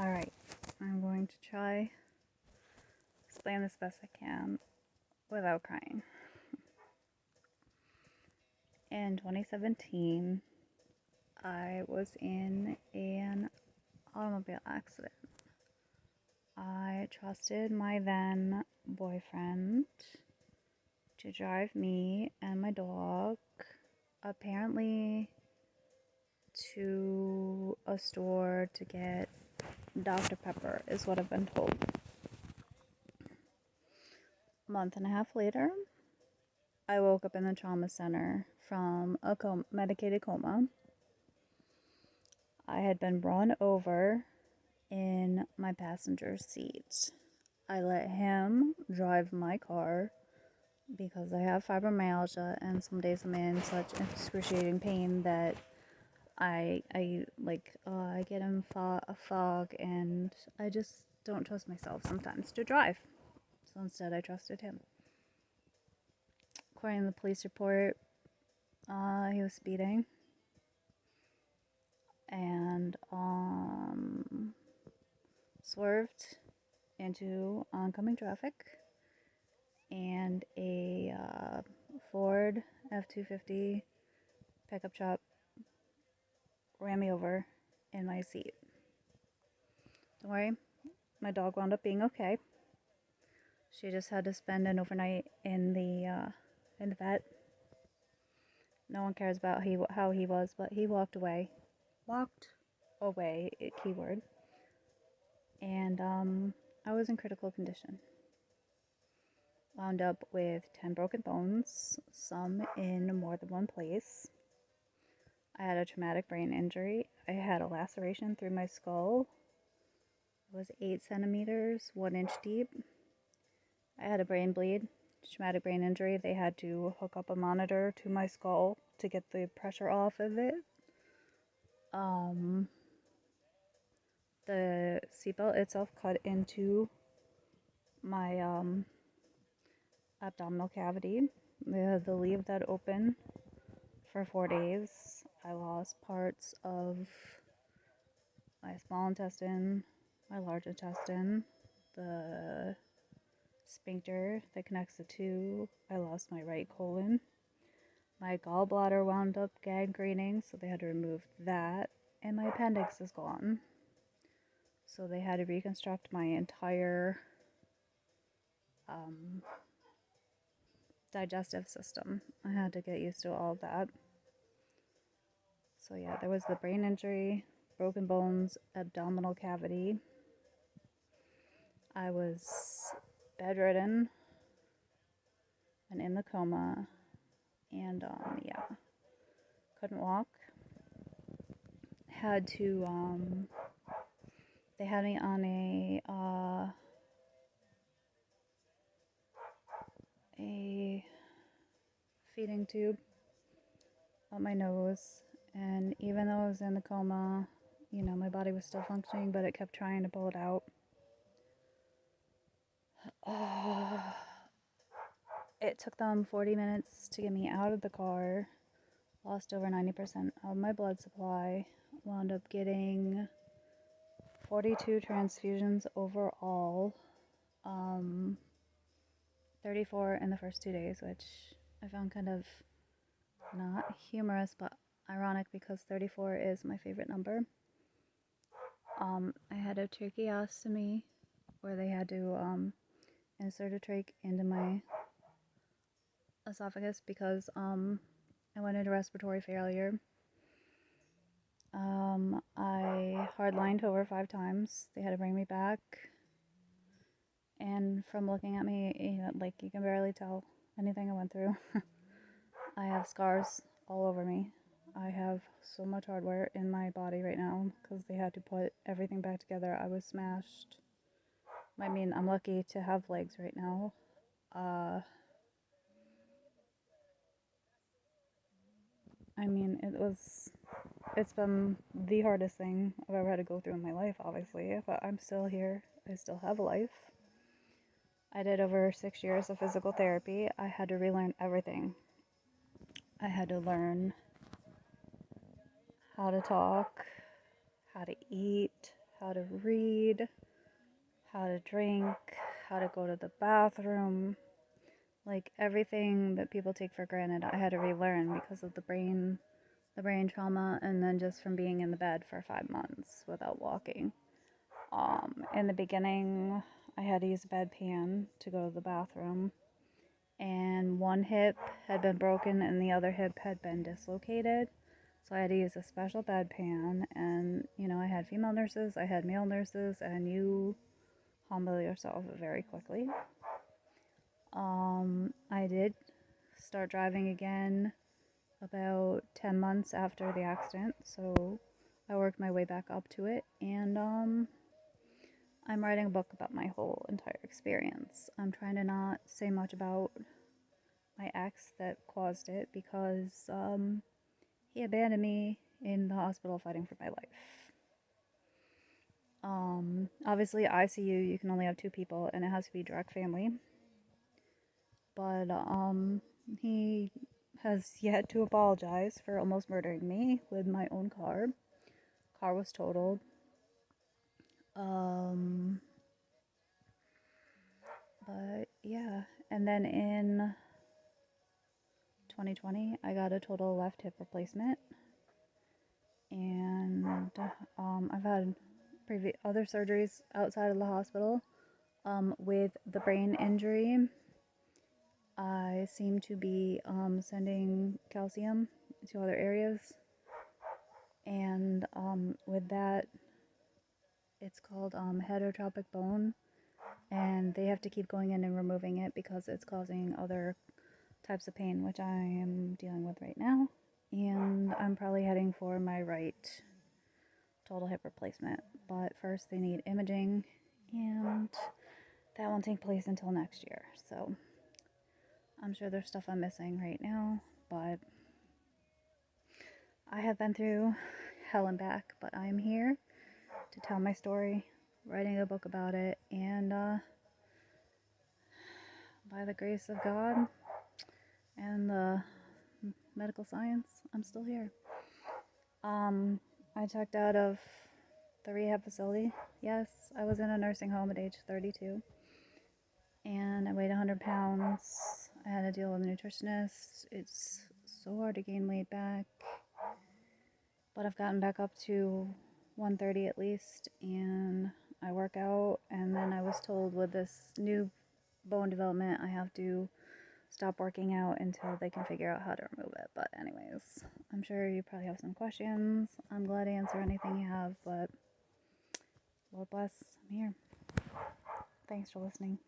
Alright, I'm going to try explain this best I can without crying. In 2017, I was in an automobile accident. I trusted my then boyfriend to drive me and my dog, apparently to a store to get Dr. Pepper, is what I've been told. A month and a half later, I woke up in the trauma center from a medicated coma. I had been run over in my passenger seat. I let him drive my car because I have fibromyalgia, and some days I'm in such excruciating pain that I get in a fog, and I just don't trust myself sometimes to drive. So instead, I trusted him. According to the police report, he was speeding and swerved into oncoming traffic, and a Ford F-250 pickup truck ran me over in my seat. Don't worry, my dog wound up being okay. She just had to spend an overnight in the vet. No one cares about how he was, but he walked away. Keyword. And I was in critical condition. Wound up with 10 broken bones, some in more than one place. I had a traumatic brain injury. I had a laceration through my skull. It was 8 centimeters, 1 inch deep. I had a brain bleed, traumatic brain injury. They had to hook up a monitor to my skull to get the pressure off of it. The seatbelt itself cut into my abdominal cavity. They had to leave that open for 4 days. I lost parts of my small intestine, my large intestine, the sphincter that connects the two. I lost my right colon. My gallbladder wound up gangrening, so they had to remove that. And my appendix is gone. So they had to reconstruct my entire digestive system. I had to get used to all of that. So yeah, there was the brain injury, broken bones, abdominal cavity. I was bedridden and in the coma, and couldn't walk. Had to they had me on a feeding tube up my nose, and even though I was in the coma, my body was still functioning, but it kept trying to pull it out. It took them 40 minutes to get me out of the car. Lost over 90% of my blood supply. Wound up getting 42 transfusions overall. 34 in the first 2 days, which I found kind of not humorous, but ironic because 34 is my favorite number. I had a tracheostomy where they had to insert a trach into my esophagus because I went into respiratory failure. I hardlined over 5 times. They had to bring me back. And from looking at me, you can barely tell anything I went through. I have scars all over me. I have so much hardware in my body right now because they had to put everything back together. I was smashed. I mean, I'm lucky to have legs right now. It's been the hardest thing I've ever had to go through in my life, obviously, but I'm still here. I still have a life. I did over 6 years of physical therapy. I had to relearn everything. I had to learn how to talk, how to eat, how to read, how to drink, how to go to the bathroom. Like everything that people take for granted, I had to relearn because of the brain trauma, and then just from being in the bed for 5 months without walking. In the beginning, I had to use a bedpan to go to the bathroom, and one hip had been broken and the other hip had been dislocated. So I had to use a special bedpan, and I had female nurses, I had male nurses, and you humble yourself very quickly. I did start driving again about 10 months after the accident, so I worked my way back up to it, and I'm writing a book about my whole entire experience. I'm trying to not say much about my ex that caused it because he abandoned me in the hospital fighting for my life. Obviously, ICU, you can only have 2 people, and it has to be direct family. But he has yet to apologize for almost murdering me with my own car. Car was totaled. But yeah, and then in 2020, I got a total left hip replacement, and I've had other surgeries outside of the hospital. With the brain injury, I seem to be sending calcium to other areas, and with that, it's called heterotropic bone, and they have to keep going in and removing it because it's causing other types of pain, which I am dealing with right now, and I'm probably heading for my right total hip replacement, but first they need imaging, and that won't take place until next year, so I'm sure there's stuff I'm missing right now, but I have been through hell and back, but I'm here to tell my story, writing a book about it, and by the grace of God and the medical science, I'm still here. I checked out of the rehab facility. Yes, I was in a nursing home at age 32, and I weighed 100 pounds. I had to deal with a nutritionist. It's so hard to gain weight back, but I've gotten back up to 130 at least, and I work out, and then I was told with this new bone development, I have to stop working out until they can figure out how to remove it. But anyways, I'm sure you probably have some questions. I'm glad to answer anything you have, but Lord bless, I'm here. Thanks for listening.